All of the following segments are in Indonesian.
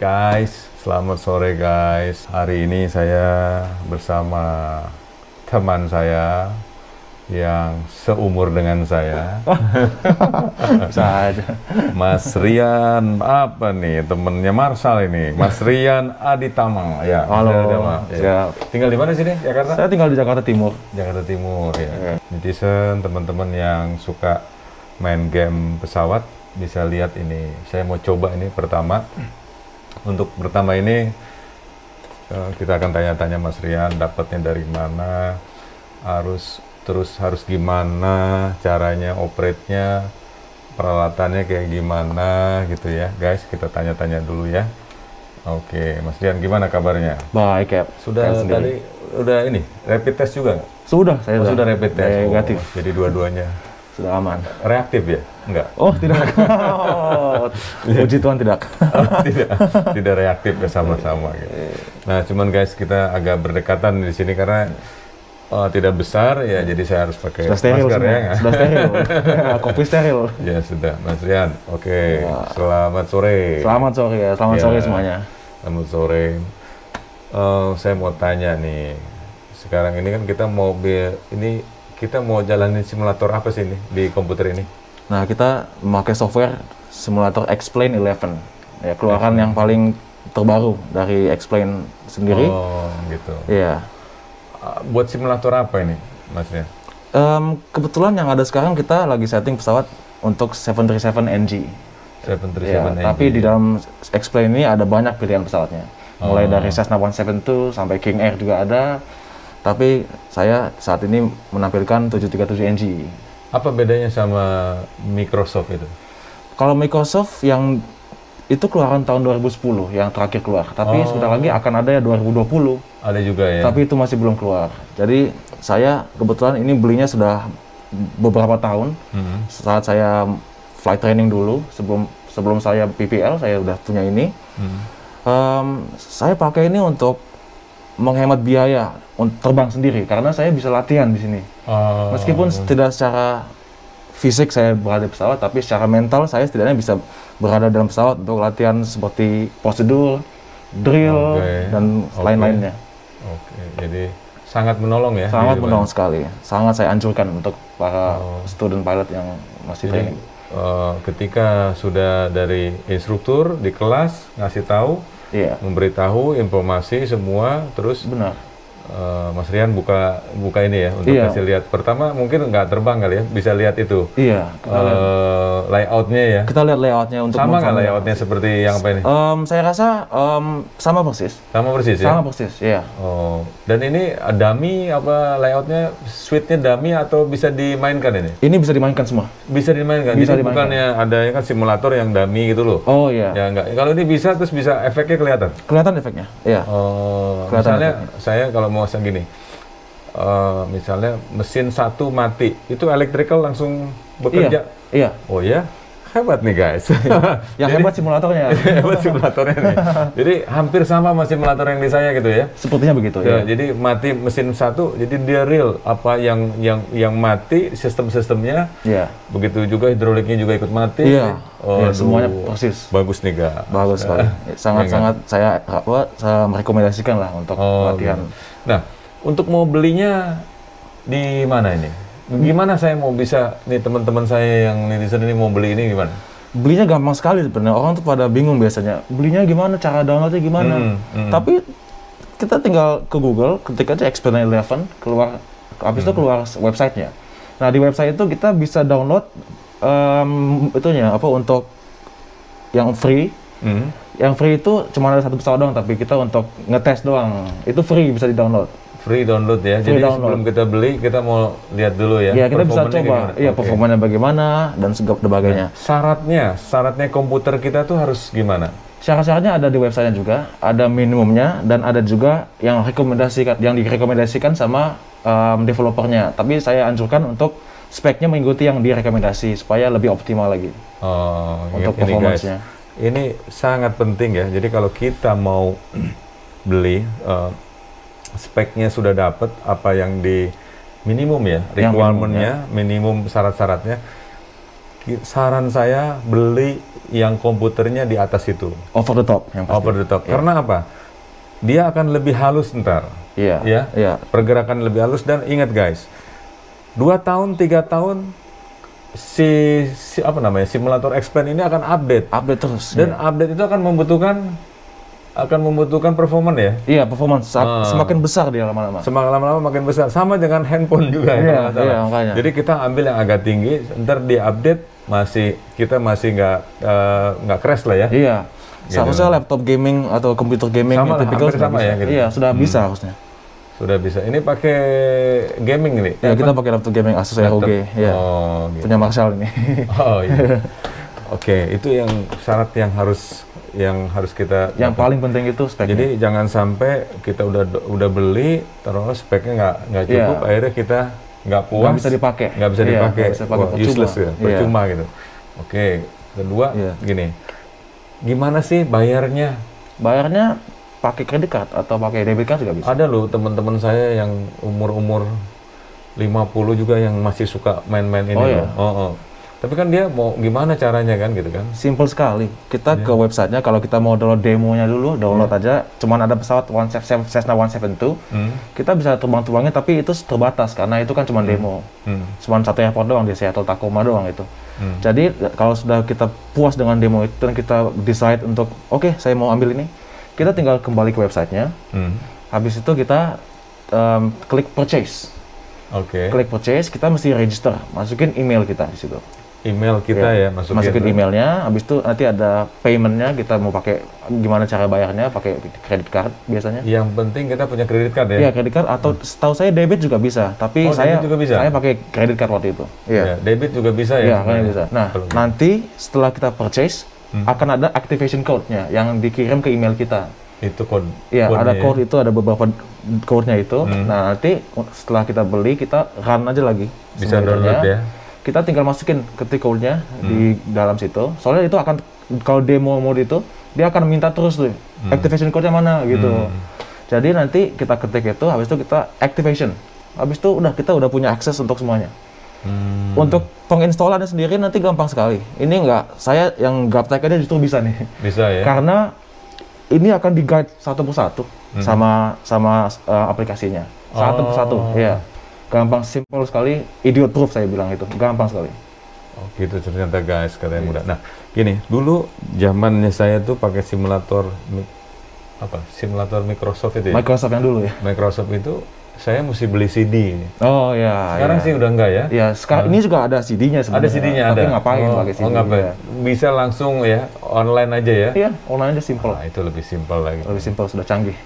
Guys, selamat sore guys. Hari ini saya bersama teman saya yang seumur dengan saya. Bisa aja. Mas Rian, apa nih temennya Marsal ini? Mas Rian Aditama, ya. Halo, Ya. Tinggal di mana sini? Jakarta? Saya tinggal di Jakarta Timur. Jakarta Timur ya. Netizen, teman-teman yang suka main game pesawat bisa lihat ini. Saya mau coba ini pertama. Untuk pertama ini kita akan tanya-tanya Mas Rian dapatnya dari mana, terus harus gimana caranya operate-nya, peralatannya kayak gimana gitu ya guys. Kita tanya-tanya dulu ya. Oke, Mas Rian gimana kabarnya? Baik ya. Sudah tadi udah ini rapid test juga nggak? Sudah, saya sudah rapid test. negatif. Jadi dua-duanya Sudah aman. reaktif ya? Enggak. Oh, tidak. Puji Tuhan tidak. tidak reaktif ya, sama-sama gitu. Nah, cuman guys kita agak berdekatan di sini karena tidak besar ya, jadi saya harus pakai Sudah steril masker semua. ya. Sudah steril. Kopi steril. Ya sudah, Mas Rian. Oke, selamat sore. Selamat sore ya. Selamat Ya. sore semuanya. Selamat sore. Saya mau tanya nih, sekarang ini kan kita mau jalanin simulator apa sih ini di komputer ini? Nah, kita memakai software simulator X-Plane 11. Ya, keluaran yang paling terbaru dari X-Plane sendiri. Oh, gitu. Iya. Buat simulator apa ini, Mas Rian? Kebetulan yang ada sekarang kita lagi setting pesawat untuk 737 NG. 737 Ya, NG. tapi di dalam X-Plane ini ada banyak pilihan pesawatnya. Mulai dari Cessna 172 sampai King Air juga ada. Tapi saya saat ini menampilkan 737 NG. Apa bedanya sama Microsoft itu? Kalau Microsoft yang itu keluaran tahun 2010 yang terakhir keluar. Tapi sebentar lagi akan ada ya 2020. Ada juga ya? Tapi itu masih belum keluar. Jadi saya kebetulan ini belinya sudah beberapa tahun. Saat saya flight training dulu, sebelum saya PPL, saya udah punya ini. Saya pakai ini untuk menghemat biaya untuk terbang sendiri karena saya bisa latihan di sini. Meskipun tidak secara fisik saya berada di pesawat, tapi secara mental saya setidaknya bisa berada dalam pesawat untuk latihan seperti prosedur, drill, dan lain-lainnya. Oke, jadi sangat menolong ya? Sangat menolong sekali. Sangat saya anjurkan untuk para student pilot yang masih training. Ketika sudah dari instruktur di kelas ngasih tahu, memberitahu informasi semua, terus benar. Mas Rian buka ini ya untuk kasih lihat. Pertama mungkin nggak terbang kali ya, bisa lihat itu. Iya. Layoutnya ya. Kita lihat layoutnya untuk sama nggak layoutnya seperti yang apa ini? Saya rasa sama persis. Sama persis ya. Sama persis, iya. Oh, dan ini dummy apa layoutnya? Suite-nya dummy atau bisa dimainkan ini? Ini bisa dimainkan semua. Bisa dimainkan. Bisa jadi dimainkan. bukannya ada kan simulator yang dummy gitu loh? Oh iya. Ya enggak. Kalau ini bisa terus bisa efeknya kelihatan. Kelihatan efeknya. Iya. Oh, Kelihatan misalnya efeknya. saya kalau mau segini, misalnya mesin satu mati, itu electrical langsung bekerja. Iya. Oh ya, hebat nih guys. Yang hebat simulatornya. Hebat simulatornya nih. Jadi hampir sama sama simulator yang di saya gitu ya. Sepertinya begitu Ya, ya. jadi mati mesin satu, jadi dia real apa yang mati sistem-sistemnya. Iya. Begitu juga hidroliknya juga ikut mati. Iya. Oh, Iya, semuanya persis. Bagus nih guys. Bagus sekali. Sangat-sangat saya merekomendasikan lah untuk latihan. Gitu. Nah, untuk mau belinya di mana ini? Gimana saya mau bisa nih teman-teman saya yang netizen ini mau beli ini gimana? Belinya gampang sekali sebenarnya. Orang tuh pada bingung biasanya. Belinya gimana? Cara downloadnya gimana? Tapi kita tinggal ke Google, ketik aja X-Plane 11, keluar, habis itu keluar websitenya. Nah di website itu kita bisa download untuk yang free. Yang free itu cuma ada satu pesawat doang, tapi kita untuk ngetes doang. Itu free, bisa di-download. Free download ya. Free jadi download. sebelum kita beli kita mau lihat dulu ya. Iya, kita bisa coba. Gimana? Iya, performanya bagaimana dan sebagainya. Syaratnya komputer kita tuh harus gimana? Syarat-syaratnya ada di websitenya juga, ada minimumnya dan ada juga yang direkomendasikan sama developernya. Tapi saya anjurkan untuk speknya mengikuti yang direkomendasi supaya lebih optimal lagi untuk performance-nya. Ini sangat penting ya. Jadi kalau kita mau beli speknya sudah dapat apa yang di minimum ya, requirement-nya, minimum syarat-syaratnya. saran saya beli yang komputernya di atas itu. Over the top yang pasti. Over the top. Karena apa? Dia akan lebih halus ntar. Iya. Ya. Iya. Pergerakan lebih halus, dan ingat guys, 2 tahun, 3 tahun si apa namanya, simulator X-Plane ini akan update. Update terus. Dan update itu akan membutuhkan performance ya. Iya, performance semakin besar dia lama-lama. Semakin lama-lama makin besar. Sama dengan handphone juga ya. Iya, kalau nggak salah. iya, makanya. Jadi kita ambil yang agak tinggi, ntar di update kita masih nggak crash lah ya. Iya. Gitu. Seharusnya laptop gaming atau komputer gaming Sama yang lah, tipikal hampir sudah sama bisa. ya, gitu. Iya, sudah bisa harusnya. Sudah bisa. Ini pakai gaming ini. Ya, kita pakai laptop gaming Asus ROG. Iya. Oh, gitu. Punya Marshall ini. Oh iya. Oke, itu yang syarat yang harus kita. Yang paling penting itu speknya. Jadi jangan sampai kita udah beli terus speknya nggak cukup, Iya. akhirnya kita nggak puas. Nggak bisa dipakai. Nggak bisa Iya, dipakai. nggak bisa dipakai, Wah, percuma. useless ya, percuma gitu. Oke, kedua Iya. gini. Gimana sih bayarnya? Bayarnya pakai kredit card atau pakai debit card juga bisa. Ada loh teman-teman saya yang umur 50 juga yang masih suka main-main ini. Oh, iya. loh. Tapi kan dia mau gimana caranya kan gitu kan? Simple sekali. Kita ke websitenya, kalau kita mau download demonya dulu, download aja. Cuman ada pesawat Cessna 172. Kita bisa terbang-terbangnya, tapi itu terbatas karena itu kan cuma demo. Cuman satu airport doang di Seattle Tacoma doang itu. Jadi kalau sudah kita puas dengan demo itu dan kita decide untuk oke, saya mau ambil ini, kita tinggal kembali ke websitenya. Habis itu kita klik purchase. Oke. Klik purchase, kita mesti register, masukin email kita di situ. Email kita ya masukin emailnya, habis itu nanti ada paymentnya, kita mau pakai gimana cara bayarnya, pakai credit card biasanya. Yang penting kita punya credit card ya? Iya, credit card, atau setahu saya debit juga bisa, tapi saya pakai credit card waktu itu. Iya, debit juga bisa ya? Iya, kayaknya bisa. Nah, nanti setelah kita purchase, akan ada activation code-nya yang dikirim ke email kita. Itu code? Iya, ada code itu, ada beberapa code-nya itu. Nah, nanti setelah kita beli, kita run aja lagi. Bisa download ya? Kita tinggal masukin ketik code-nya di dalam situ. Soalnya itu akan, kalau demo mode itu, dia akan minta terus tuh, activation code-nya mana gitu. Jadi nanti kita ketik itu, habis itu kita activation. Habis itu kita udah punya akses untuk semuanya. Untuk penginstalannya sendiri nanti gampang sekali. Ini saya yang gaptek-nya justru bisa nih. Bisa ya? Karena ini akan di-guide satu persatu sama aplikasinya. Satu persatu, iya. Gampang, simple sekali, idiot proof saya bilang itu, gampang sekali. Oh gitu ternyata guys, katanya mudah. Nah gini, dulu zamannya saya tuh pakai simulator Microsoft itu ya? Microsoft yang dulu ya? Microsoft itu saya mesti beli CD. Oh ya. Sekarang sih udah enggak ya? Ya sekarang ini juga ada CD-nya sebenarnya. Ada CD-nya, tapi ada. ngapain pakai CD? Ngapain? Ya. Bisa langsung ya, online aja ya? Iya, online aja simple. Nah, itu lebih simpel lagi. Lebih simple, sudah canggih.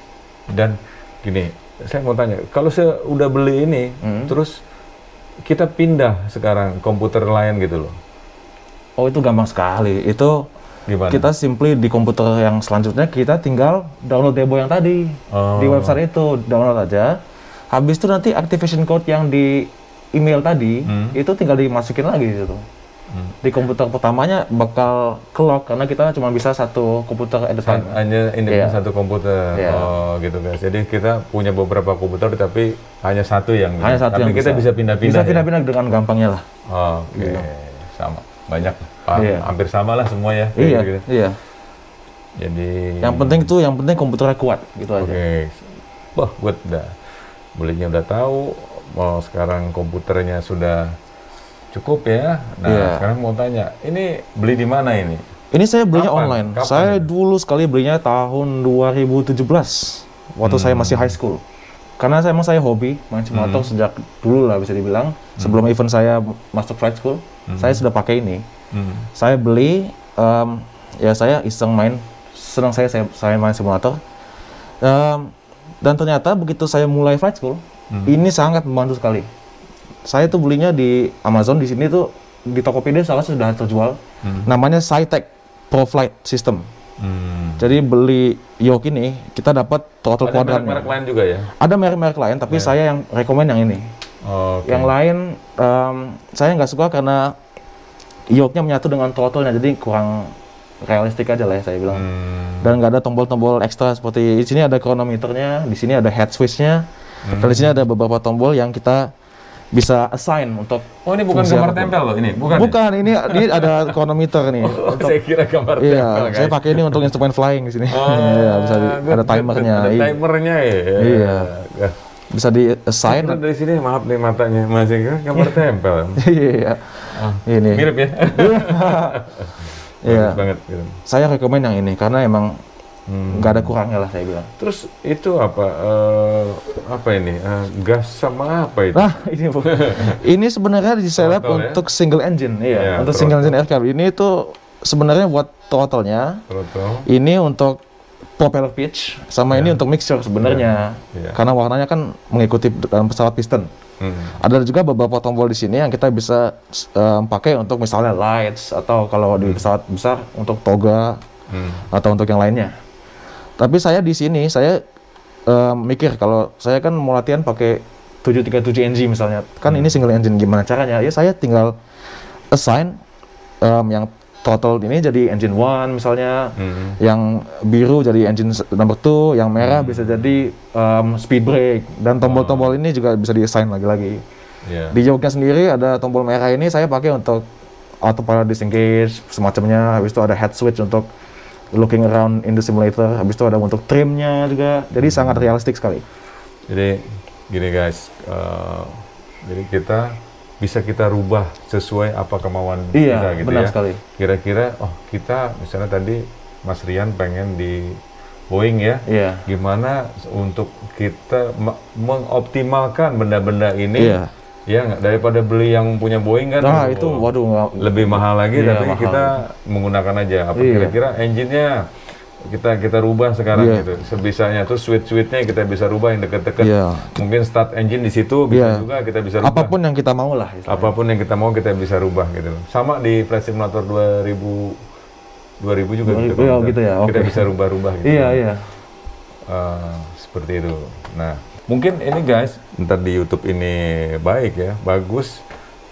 Dan gini, saya mau tanya, kalau saya udah beli ini, terus kita pindah sekarang komputer lain gitu loh. Oh, itu gampang sekali. Itu gimana? Kita simply di komputer yang selanjutnya kita tinggal download demo yang tadi di website itu, download aja. Habis itu nanti activation code yang di email tadi itu tinggal dimasukin lagi di situ. Di komputer pertamanya bakal ke-lock karena kita cuma bisa satu komputer at the time. Hanya satu komputer. Oh gitu guys. Jadi kita punya beberapa komputer tapi hanya satu yang tapi kita bisa pindah-pindah. Bisa pindah-pindah dengan gampangnya lah. Oke. Sama. Banyak. Hampir sama lah semua ya. Iya. Gitu. Iya. Jadi yang penting komputernya kuat gitu aja. Oke. Wah, gue belinya udah tahu. Mau sekarang komputernya sudah cukup ya. Nah, sekarang mau tanya, ini beli di mana ini? Ini saya belinya online. Kapan saya dulu sekali belinya tahun 2017 waktu saya masih high school. Karena saya hobi main simulator sejak dulu lah bisa dibilang. Sebelum event saya masuk flight school, saya sudah pakai ini. Saya beli, ya saya iseng main, senang saya main simulator. Dan ternyata begitu saya mulai flight school, ini sangat membantu sekali. Saya tuh belinya di Amazon, di sini tuh di Tokopedia salah sudah terjual. Namanya SciTech Pro Flight System. Jadi beli yoke ini kita dapat throttle kuadrannya. Ada merek lain juga ya? Ada merek-merek lain, tapi saya yang rekomend yang ini. Yang lain saya nggak suka karena yoke-nya menyatu dengan throttle-nya, jadi kurang realistik aja lah ya saya bilang. Dan nggak ada tombol-tombol ekstra seperti di sini ada kronometernya, di sini ada head switch-nya, dan di sini ada beberapa tombol yang kita bisa assign untuk Oh, ini bukan fungsi gambar apapun. tempel loh, ini bukan. Bukan, ini ada chronometer nih. Oh, saya kira gambar Iya, tempel, saya guys. pakai ini untuk instrumen flying di sini. Oh, Iya, bisa ada timernya. Ada timernya ya. Iya. Bisa di assign. Saya dari sini, maaf nih matanya masih kira gambar tempel. Iya. Ini. Mirip ya. Iya. Bagus banget gitu. Saya rekomen yang ini karena emang nggak ada kurangnya lah saya bilang. Terus itu apa? Apa ini? Gas sama apa itu? Nah, ini Bu. Ini sebenarnya di-setup Throttle ya? untuk single engine, Iya, iya. Untuk throttle. single engine aircraft. Ini tuh sebenarnya buat throttle-nya. Throttle. Ini untuk propeller pitch, sama ini untuk mixture sebenarnya. Iya. Karena warnanya kan mengikuti dalam pesawat piston. Ada juga beberapa tombol di sini yang kita bisa pakai untuk misalnya lights atau kalau di pesawat besar untuk toga atau untuk yang lainnya. Tapi saya di sini saya mikir kalau saya kan mau latihan pakai 737 NG misalnya, kan ini single engine, gimana caranya? Ya saya tinggal assign yang throttle ini jadi engine 1 misalnya, yang biru jadi engine number 2, yang merah bisa jadi speed brake, dan tombol-tombol ini juga bisa di-assign lagi-lagi. Yeah. Di joknya sendiri ada tombol merah ini saya pakai untuk autopilot disengage semacamnya, habis itu ada head switch untuk looking around in the simulator, habis itu ada untuk trimnya juga, jadi sangat realistik sekali. Jadi gini guys, jadi bisa kita rubah sesuai apa kemauan Iya, kita gitu benar ya. sekali. Kira-kira, oh kita misalnya tadi Mas Rian pengen di Boeing ya, Iya. gimana untuk kita mengoptimalkan benda-benda ini, Iya. ya nggak, daripada beli yang punya Boeing kan, Nah itu waduh nggak lebih mahal lagi, Iya, tapi mahal. kita menggunakan aja apa Iya. kira-kira engine-nya kita rubah sekarang Iya. gitu sebisanya, tuh switch-switchnya kita bisa rubah yang deket-deket, Iya. mungkin start engine di situ bisa Iya. juga kita bisa rubah, apapun yang kita mau lah istilahnya. apapun yang kita mau kita bisa rubah gitu. Sama di Flight Simulator 2000 juga gitu, Iya, gitu ya, kita oke. bisa rubah-rubah gitu. Iya iya. Seperti itu. Nah, mungkin ini guys, ntar di YouTube ini baik ya, bagus.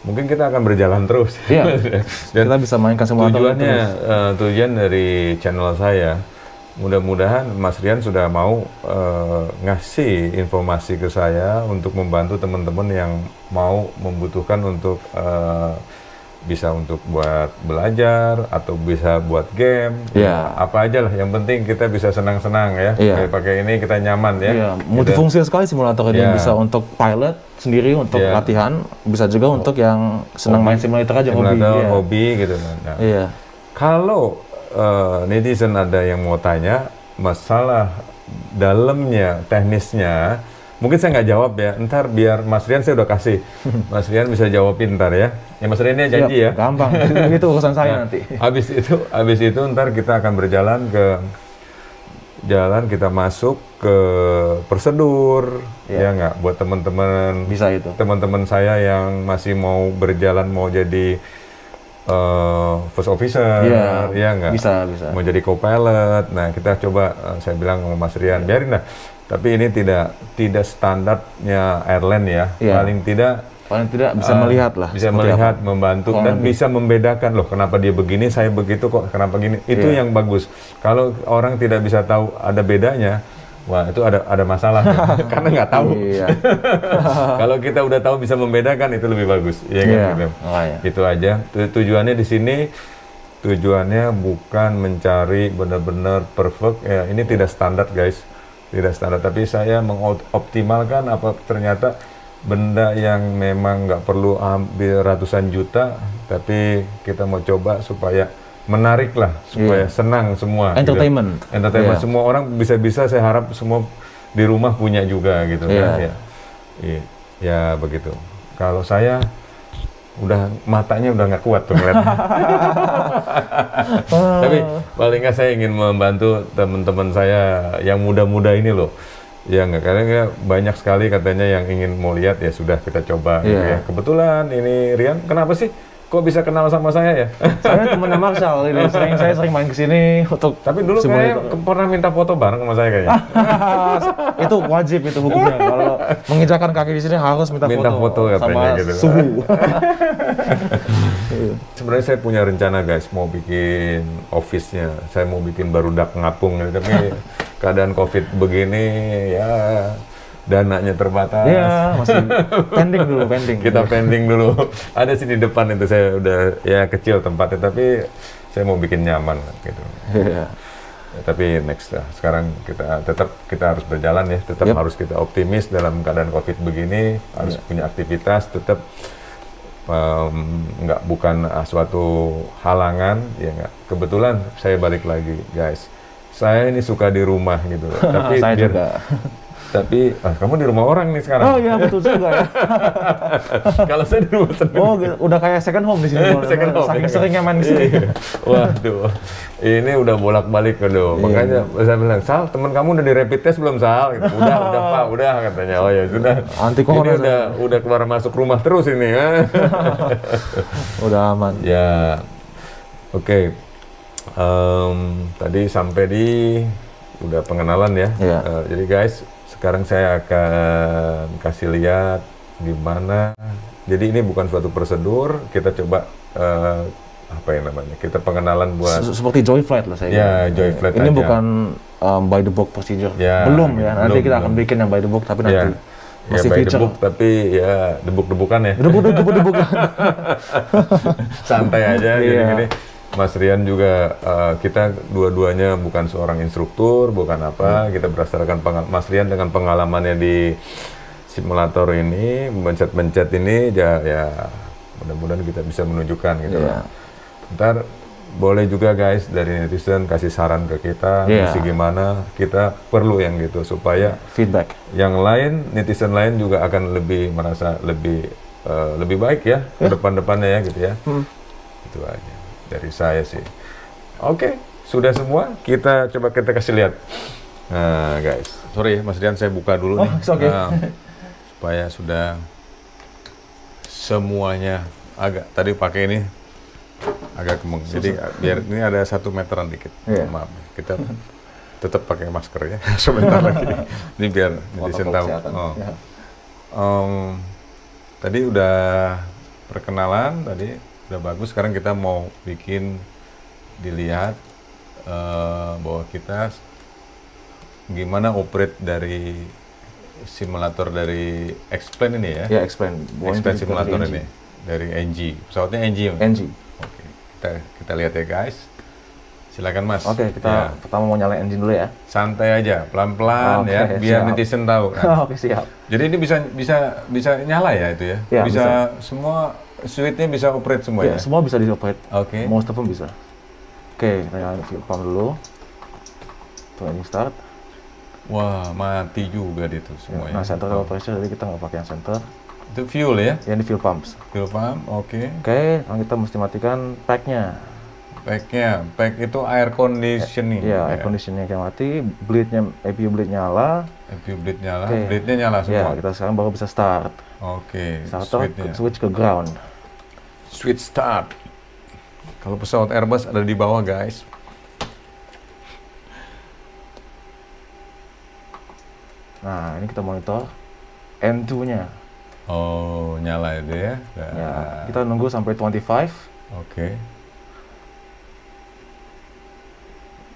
Mungkin kita akan berjalan terus. Iya. Dan Kita bisa mainkan simulator tujuannya, terus. tujuan dari channel saya, mudah-mudahan Mas Rian sudah mau ngasih informasi ke saya untuk membantu teman-teman yang mau membutuhkan untuk bisa untuk buat belajar atau bisa buat game, Iya. apa aja lah. Yang penting kita bisa senang-senang ya. Iya. Kayak pakai ini kita nyaman ya. Iya, multifungsi sekali simulator ini, Iya. bisa untuk pilot sendiri untuk Iya. latihan, bisa juga untuk yang senang main simulator aja, hobi. Simulator, Iya. hobi gitu. Nah, Iya. kalau netizen ada yang mau tanya masalah dalamnya, teknisnya, mungkin saya nggak jawab ya. Ntar biar Mas Rian saya udah kasih. Mas Rian bisa jawabin ntar ya. Ya Mas Rian ini janji ya. Gampang. Itu urusan saya nanti. Habis itu ntar kita akan berjalan kita masuk ke prosedur, ya nggak, buat teman-teman Bisa itu. teman-teman saya yang masih mau berjalan, mau jadi first officer, Iya, ya nggak, bisa. mau jadi co-pilot. Nah kita coba, saya bilang sama Mas Rian, biarin lah. Tapi ini tidak standarnya airline ya. Iya. Paling tidak bisa melihat lah. bisa seperti melihat, apa. membantu, Kurang dan lebih. bisa membedakan, loh kenapa dia begini, saya begitu kok, kenapa gini. Itu Iya. yang bagus. Kalau orang tidak bisa tahu ada bedanya, wah itu ada masalah karena nggak tahu. Iya. Kalau kita udah tahu bisa membedakan, itu lebih bagus. Iya kan? Iya, Gitu. makanya. Itu aja. Tujuannya di sini, tujuannya bukan mencari benar-benar perfect. Ya, ini tidak standar guys, tidak standar. Tapi saya mengoptimalkan apa ternyata benda yang memang nggak perlu ambil ratusan juta, tapi kita mau coba supaya menarik lah, supaya senang semua. Entertainment. Gitu. Entertainment. Iya. Semua orang bisa-bisa, saya harap semua di rumah punya juga gitu Iya. kan. Ya. Iya. Ya begitu. Kalau saya udah matanya udah nggak kuat tuh ngeliat. Tapi paling nggak saya ingin membantu teman-teman saya yang muda-muda ini loh. Ya nggak, karena banyak sekali katanya yang ingin mau lihat, ya sudah kita coba gitu Iya. ya. Kebetulan ini Rian, kenapa sih kok bisa kenal sama saya ya? Saya temennya Marshall ini, saya sering main ke sini untuk Tapi dulu simulator. kayaknya pernah minta foto bareng sama saya kayaknya. Itu wajib itu hukumnya. Kalau menginjakan kaki di sini harus minta foto katanya sama gitu. suhu. Sebenarnya saya punya rencana guys, mau bikin office-nya. Saya mau bikin barudak ngapung gitu. Tapi keadaan COVID begini ya dananya terbatas. Iya, masih pending dulu, pending. Kita pending dulu. Ada sih di depan itu saya udah ya kecil tempatnya, tapi saya mau bikin nyaman gitu. Iya. Ya, tapi next lah. Sekarang kita harus berjalan ya. Tetap harus kita optimis dalam keadaan COVID begini. Harus punya aktivitas. Tetap bukan suatu halangan. Ya nggak. Kebetulan saya balik lagi, guys. Saya ini suka di rumah gitu. Tapi saya juga. Tapi kamu di rumah orang nih sekarang. Oh iya, betul juga ya. Kalau saya di rumah sendiri. Oh, gitu. Udah kayak second home di sini. Second home. Saking seringnya main di sini. Waduh, ini udah bolak-balik aduh. Makanya saya bilang, Sal, teman kamu udah di rapid test belum, Sal? Gitu. Udah Pak, udah katanya. Oh ya sudah. Anti corona. Ini udah keluar masuk rumah terus ini. Udah aman. Ya, oke. Tadi sampai di udah pengenalan ya. Jadi guys, sekarang saya akan kasih lihat gimana. Jadi ini bukan suatu prosedur, kita coba apa yang namanya? Kita pengenalan buat seperti Joy Flight lah saya. Ya, Joy Flight ini aja. bukan by the book procedure. Ya, belum ya. Nanti kita akan belum. bikin yang by the book, tapi nanti masih by the feature. book, tapi ya debuk-debukan ya. Debuk-debukan. Santai aja gini-gini. Mas Rian juga, kita dua-duanya bukan seorang instruktur, bukan apa. Kita berdasarkan Mas Rian dengan pengalamannya di simulator ini, mencet-mencet ini, ya mudah-mudahan kita bisa menunjukkan gitu. Ntar boleh juga guys dari netizen kasih saran ke kita, mesti gimana, kita perlu yang gitu supaya feedback. Yang lain, netizen lain juga akan lebih merasa lebih baik ya ke depan-depannya ya gitu ya. Itu aja dari saya sih. Oke, sudah semua. Kita coba kita kasih lihat. Nah, guys. Sorry ya, Mas Rian, saya buka dulu nih. Okay. Supaya sudah semuanya tadi pakai ini agak kemeng. Jadi biar ini ada 1 meteran dikit. Maaf, kita tetap pakai masker ya. Sebentar lagi. Ini biar netizen tahu. Tadi udah perkenalan tadi. Udah bagus, sekarang kita mau bikin dilihat bahwa kita gimana operate dari simulator dari X-Plane ini ya? Ya, X-Plane. X-Plane simulator ini dari NG. Pesawatnya NG. NG. Oke, kita lihat ya guys. Silakan Mas. Oke, kita pertama mau nyalain engine dulu ya. Santai aja, pelan-pelan ya, biar netizen tahu. Oke, siap. Jadi ini bisa nyala ya itu ya? Bisa semua. Suite-nya bisa operate semua ya? Semua bisa di-operate. Oke. Most of them bisa. Oke, kita nyalain fuel pump dulu. Tuh, start. Wah, mati juga itu semuanya. Nah, center pressure, jadi kita nggak pakai yang center. Itu fuel ya? Yang di fuel pumps. Fuel pump, oke. Oke, sekarang kita mesti matikan pack-nya. Pack itu air conditioning. Iya, air conditioning yang mati, bleed-nya, APU bleed nyala. APU bleed nyala, bleed-nya nyala semua. Ya, kita sekarang baru bisa start. Oke, switch ke ground. Switch start. Kalau pesawat Airbus ada di bawah, guys. Nah, ini kita monitor N2-nya. Oh, nyala itu ya. Ya, kita nunggu sampai 25. Oke.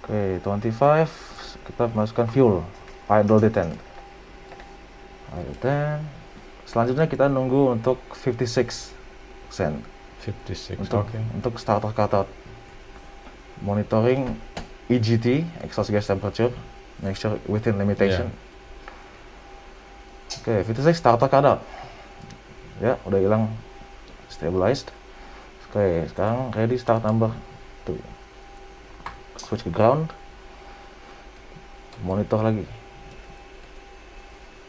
Oke, 25. Kita masukkan fuel. Idle detent. Selanjutnya kita nunggu untuk 56%. 56, untuk starter cutout. Monitoring EGT, exhaust gas temperature, make sure within limitation. Oke, 56 starter cutout. Ya, udah hilang stabilized. Oke, sekarang ready start number 2. Switch ke ground. Monitor lagi.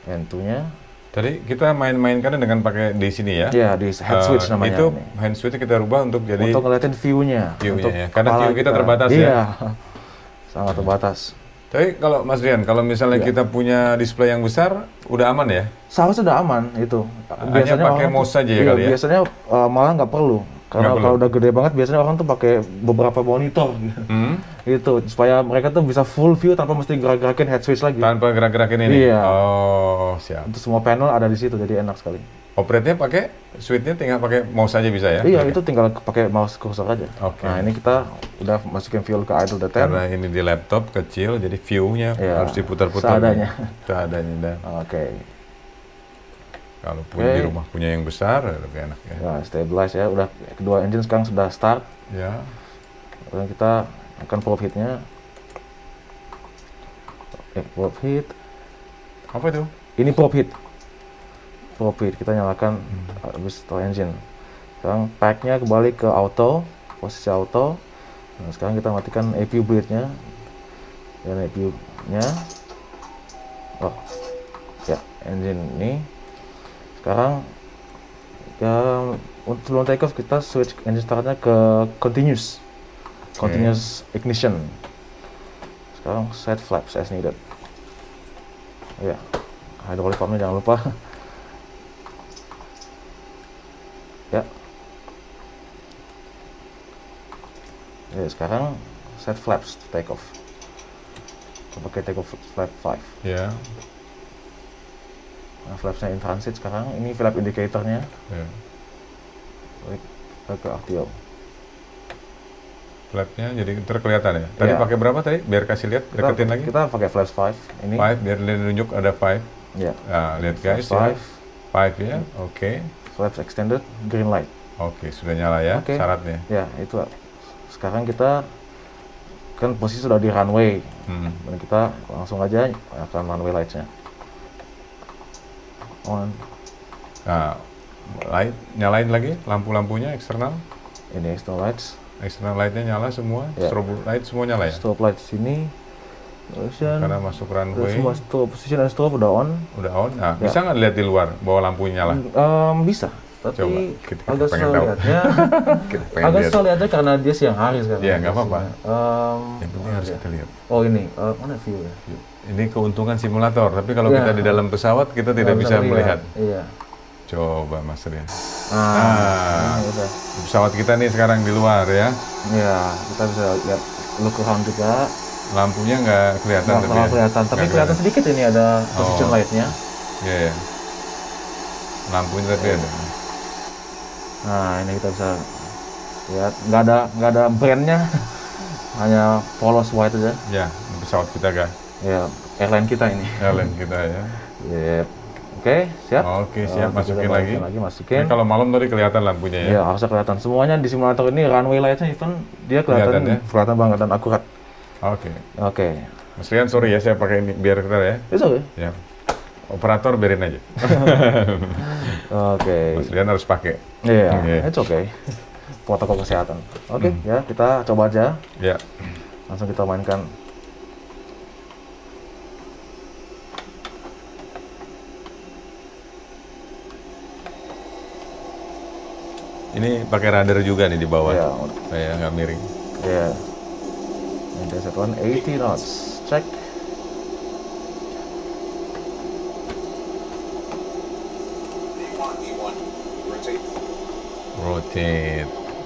N2-nya. Tadi kita main-mainkan dengan pakai di sini ya? Iya, di head switch namanya. Itu hand switch kita rubah untuk jadi... Untuk ngeliatin view-nya. Ya. Karena view kita terbatas ya? Iya, sangat terbatas. Tapi kalau Mas Rian, kalau misalnya kita punya display yang besar, udah aman ya? Seharusnya sudah aman itu. Biasanya pakai mouse saja ya kali ya? Biasanya malah nggak perlu. Karena kalau udah gede banget, biasanya orang tuh pakai beberapa monitor gitu. Itu, supaya mereka tuh bisa full view tanpa mesti gerak-gerakin head switch lagi. Tanpa gerak-gerakin ini? Iya. Oh, siap. Untuk semua panel ada di situ, jadi enak sekali. Operate-nya pakai switch-nya tinggal pakai mouse aja bisa ya? Iya, itu tinggal pakai mouse cursor aja. Oke. Nah, ini kita udah masukin fuel ke idle detent. Karena ini di laptop kecil, jadi view-nya Iya, harus diputar-putar. seadanya. Seadanya. Dan Oke. kalaupun di rumah punya yang besar, lebih enak ya. Nah, stabilize ya. Udah kedua engine sekarang sudah start. Ya. Dan kita akan prop heat-nya. Prop heat. Apa itu? Ini prop heat. Prop heat kita nyalakan habis start engine. Sekarang pack-nya kembali ke auto, posisi auto. Nah, sekarang kita matikan APU bleed-nya. Dan APU-nya. Oh. Ya, engine ini. Sekarang ya untuk sebelum take off kita switch engine startnya ke continuous. Continuous ignition. Sekarang set flaps as needed. Ya, hydraulic pumpnya jangan lupa. Ya. Ya, sekarang set flaps to take off. Kita pakai take off flap 5. Ya. Nah, flapsnya in transit sekarang. Ini flap indicatornya. Ya. Balik ke RTO. Flapnya jadi terkelihatan ya. Tadi Iya. pakai berapa tadi? Biar kasih lihat, deketin lagi. Kita pakai flaps 5. Ini. 5, biar nunjuk ada 5. Ya. Nah, lihat guys Flaps ya. 5 ya. Oke. Flaps extended, green light. Oke, sudah nyala ya Oke. syaratnya. Ya, itu. Sekarang kita kan posisi sudah di runway. Dan kita langsung aja akan runway lights-nya. On. Nah, light nyalain lagi lampu-lampunya eksternal. Ini external lights. External lightnya nyala semua, Ya. strobe light semua nyala ya? Strobe light sini. Position. Karena masuk runway, Semua strobe, position dan strobe udah on. udah on. Nah, Ya. bisa nggak dilihat di luar bahwa lampunya nyala? Bisa. Tapi Coba, kita agak pengen susah tahu. lihatnya. Kita pengen Agak lihat. susah lihatnya karena dia siang hari sekarang. Ya, nggak apa-apa. Yang penting mana harus dia? kita lihat. Oh ini, mana view ya? Ini keuntungan simulator, tapi kalau Ya. kita di dalam pesawat kita tidak Nggak bisa lihat. melihat. Iya. Coba Mas Rian. Ini udah. Pesawat kita nih sekarang di luar ya. Ya, kita bisa lihat look around juga. Lampunya nggak kelihatan Nggak tapi terlalu ya. kelihatan, tapi Nggak kelihatan sedikit ini ada position Oh. light-nya. Iya, ya. Lampunya tapi ada. Nah, ini kita bisa lihat nggak ada brandnya, hanya polos white aja. Ya, ini pesawat kita kan. Ya, airline kita ini. Airline kita ya. Yep. Oke, siap. Oke, siap. Kita Masukin balikin lagi. masukin. Ini kalau malam tadi kelihatan lampunya ya. Ya, harusnya kelihatan semuanya di simulator ini runway light-nya even dia kelihatan Kelihatan ya? banget dan akurat. Oke. Oke. Mas Rian, sorry ya saya pakai ini biar kita ya. It's okay. Ya. Operator biarin aja. Oke. Mas Rian harus pakai. Iya, Oke. it's okay. Protokol kesehatan. Oke, ya kita coba aja. Ya. Langsung kita mainkan. Ini pakai radar juga nih di bawah. Ya, Kayak nggak miring. ya. And there's that one, 80 knots. Check.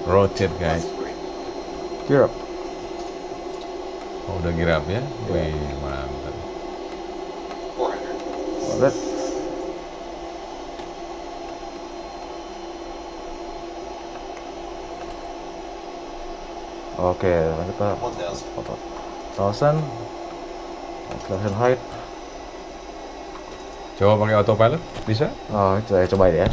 Rotate guys. Gear up. Oh, udah gear up ya? Wih, mantap. Alright. Oke, kita foto. 1000. Acceleration height. Coba pakai autopilot, bisa? Oh, saya coba ya.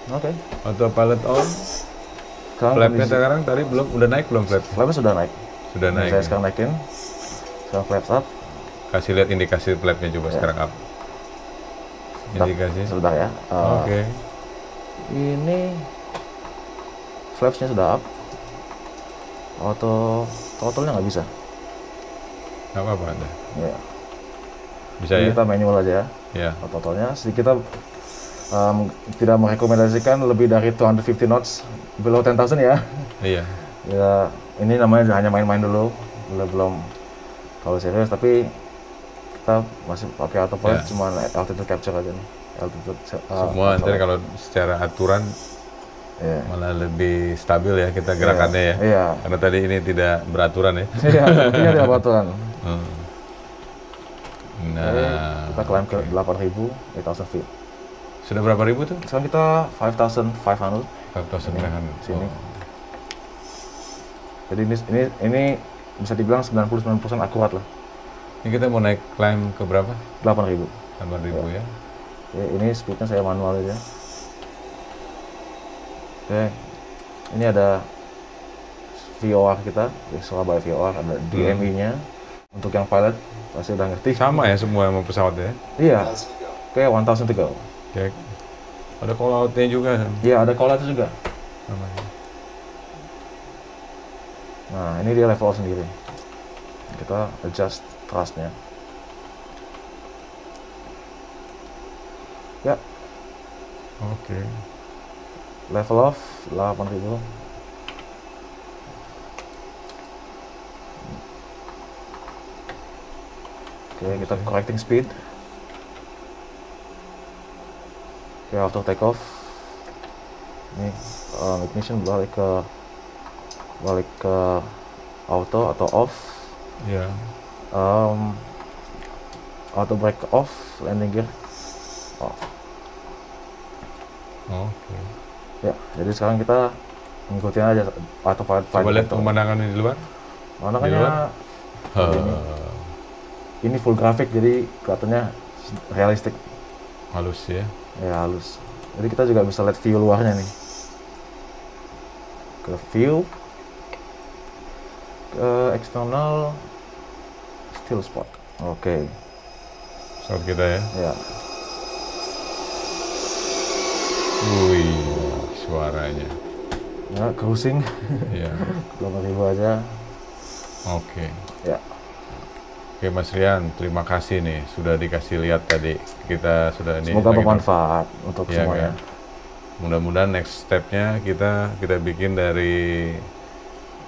Oke. Autopilot on. Sekarang Flapnya kondisi- sekarang tadi belum, udah naik belum flap? flapnya sudah naik. Sudah naik. Saya ya? sekarang naikin. Sekarang flaps up. Kasih lihat indikasi flapnya coba sekarang up. Indikasi. Sebentar ya. Oke. Ini flapsnya sudah up. Throttle-nya nggak bisa. Nggak apa-apa ada. Ya. Bisa Jadi ya? kita manual aja ya. Ya. Throttle-nya. Kita tidak merekomendasikan lebih dari 250 knots below 10,000 ya. Iya. Ya, ini namanya hanya main-main dulu. Belum kalau serius, tapi kita masih pakai autopilot, Ya. cuma altitude capture aja nih. Altitude Semua ntar kalau secara aturan ya. malah lebih stabil ya kita gerakannya ya. Iya. Karena tadi ini tidak beraturan ya. Iya, ini ada peraturan. Nah, kita climb ke 8.000, 8,000 feet. sudah berapa ribu tuh? Sekarang kita 5,500 5,900. sini. Jadi ini bisa dibilang 99% akurat lah. Ini kita mau naik climb ke berapa? 8.000. 8.000 ya. Oke, ini speednya saya manual aja. Oke, ini ada VOR kita, Surabaya VOR, ada DME-nya. Untuk yang pilot pasti udah ngerti. Sama ya semua sama pesawat ya? Iya. Oke, 1,000 to go. Oke. Ada call out-nya juga. Iya, ada call out juga. Sama. Nah, ini dia level sendiri. Kita adjust thrust-nya. Ya, Oke. level off 8.000. Oke, kita correcting speed. Oke, auto take off. Ini ignition balik ke auto atau off. Ya. Auto brake off, landing gear off. Oke. Ya, jadi sekarang kita ngikutin aja autopilot flight. Coba lihat control. pemandangan di luar. Makanya di luar. ini full grafik, jadi kelihatannya realistik. Halus ya. Ya, halus. Jadi kita juga bisa lihat view luarnya nih. Ke view, ke eksternal, still spot. Oke. Pesawat kita ya. Ya. Wih, suaranya. Ya, cruising. Ya. 8.000 aja. Oke. Ya. Oke Mas Rian, terima kasih nih sudah dikasih lihat tadi. Kita sudah ini. Semoga lagi bermanfaat untuk ya, semuanya. kan? Mudah-mudahan next step-nya kita bikin dari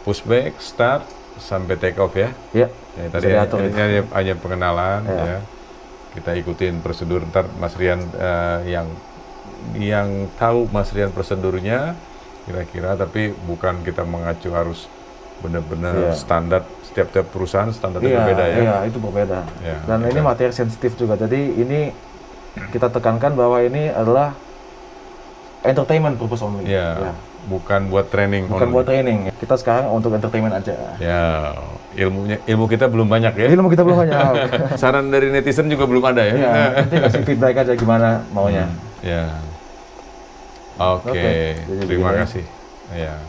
pushback, start sampai take off ya. Ya. Ya, Bisa tadi diatur hanya pengenalan Ya. ya. Kita ikutin prosedur, ntar Mas Rian yang tahu Mas Rian prosedurnya kira-kira, tapi bukan kita mengacu harus benar-benar Iya. standar setiap perusahaan standarnya Iya, berbeda ya. iya, itu berbeda. Ya, Dan ya ini kan? materi sensitif juga. Jadi ini kita tekankan bahwa ini adalah entertainment purpose only. Ya, bukan buat training. Bukan only. buat training. Kita sekarang untuk entertainment aja. Ya, ilmu kita belum banyak ya. Ilmu kita belum banyak. Saran dari netizen juga belum ada ya. Iya, nanti kasih feedback aja gimana maunya. Ya. Oke, jadi terima begini. kasih. Ya.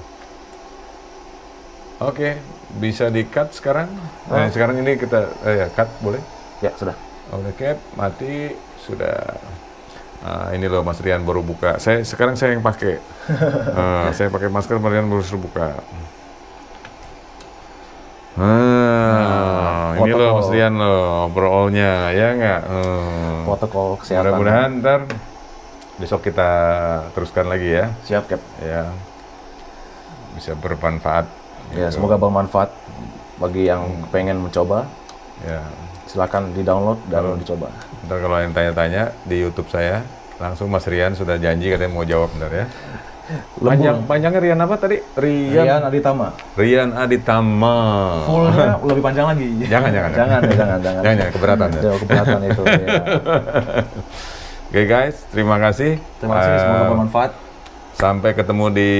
Oke, bisa di-cut sekarang? Nah, sekarang ini kita ya cut boleh? Ya, sudah. Udah cap, mati, sudah. Nah, ini loh Mas Rian baru buka. Sekarang saya yang pakai. Saya pakai masker, Mas Rian baru buka. Ini loh Mas Rian loh, overall-nya, ya nggak? Protokol kesehatan. Mudah-mudahan ntar besok kita teruskan lagi ya. Siap, Cap. Ya, bisa bermanfaat. Ya, gitu. semoga bermanfaat bagi yang pengen mencoba. Ya, Silakan di-download dan dicoba. ntar kalau yang tanya-tanya di YouTube saya, langsung Mas Rian sudah janji katanya mau jawab bentar ya. Panjangnya Rian apa tadi? Rian Aditama. Rian Aditama. Fullnya lebih panjang lagi. Jangan. Jangan, keberatan ya. Jauh keberatan itu. Ya. Oke guys, terima kasih. Terima kasih, semoga bermanfaat. Sampai ketemu di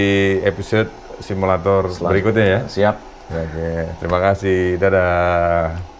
episode simulator berikutnya ya. Siap. Oke, terima kasih. Dadah.